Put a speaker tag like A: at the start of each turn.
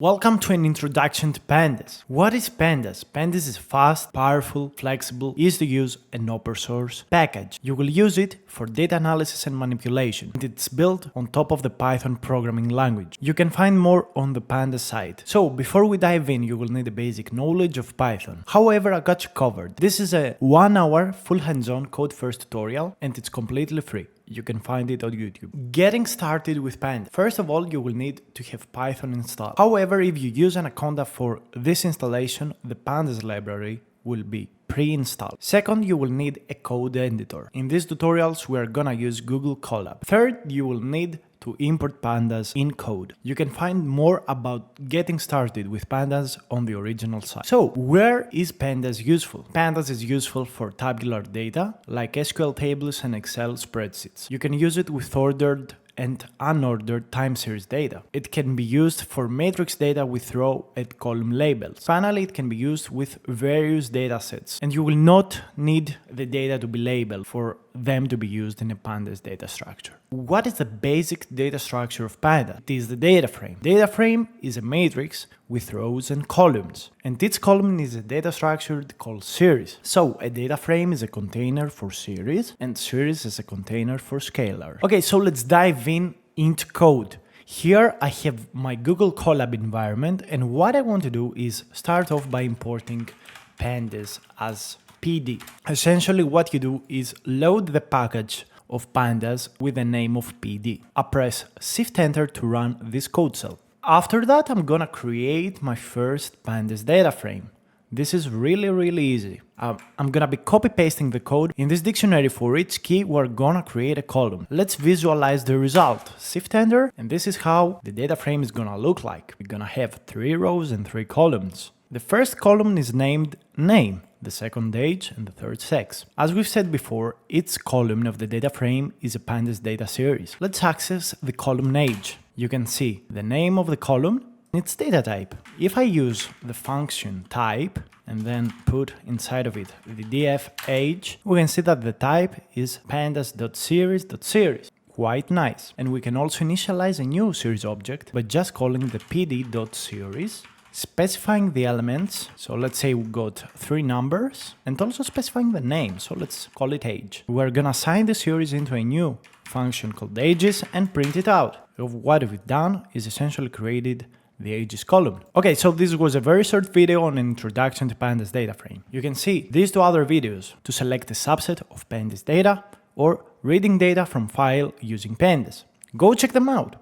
A: Welcome to an introduction to Pandas. What is Pandas? Pandas is a fast, powerful, flexible, easy to use and open source package. You will use it for data analysis and manipulation, and it's built on top of the Python programming language. You can find more on the Pandas site. So before we dive in, you will need a basic knowledge of Python. However, I got you covered. This is a 1-hour full hands-on code first tutorial and it's completely free. You can find it on YouTube. Getting started with Pandas. First of all, you will need to have Python installed. However, if you use Anaconda for this installation, the Pandas library will be pre-installed. Second, you will need a code editor. In these tutorials, we are gonna use Google Colab. Third, you will need to import Pandas in code. You can find more about getting started with Pandas on the original site. So, where is Pandas useful? Pandas is useful for tabular data like SQL tables and Excel spreadsheets. You can use it with ordered and unordered time series data. It can be used for matrix data with row and column labels. Finally, it can be used with various datasets, and you will not need the data to be labeled for them to be used in a Pandas data structure. What is the basic data structure of Pandas? It is the data frame. Data frame is a matrix with rows and columns, and each column is a data structure called series. So a data frame is a container for series, and series is a container for scalar. Okay, so let's dive into code. Here I have my Google Colab environment, and what I want to do is start off by importing Pandas as PD. Essentially what you do is load the package of Pandas with the name of PD. I press Shift Enter to run this code cell. After that, I'm gonna create my first Pandas data frame. This is really easy. I'm gonna be copy pasting the code. In this dictionary, for each key, we're gonna create a column. Let's visualize the result. Shift Enter, and this is how the data frame is gonna look like. We're gonna have 3 rows and 3 columns. The first column is named name, the second age, and the third sex. As we've said before, each column of the data frame is a Pandas data series. Let's access the column age. You can see the name of the column, its data type. If I use the function type and then put inside of it the df age, we can see that the type is pandas.series.series. Quite nice. And we can also initialize a new series object by just calling the pd.series, specifying the elements. So let's say we got 3 numbers, and also specifying the name. So let's call it age. We're gonna assign the series into a new function called ages and print it out. What we've done is essentially created the ages column. Okay, so this was a very short video on an introduction to Pandas data frame. You can see these 2 other videos to select a subset of Pandas data or reading data from file using Pandas. Go check them out.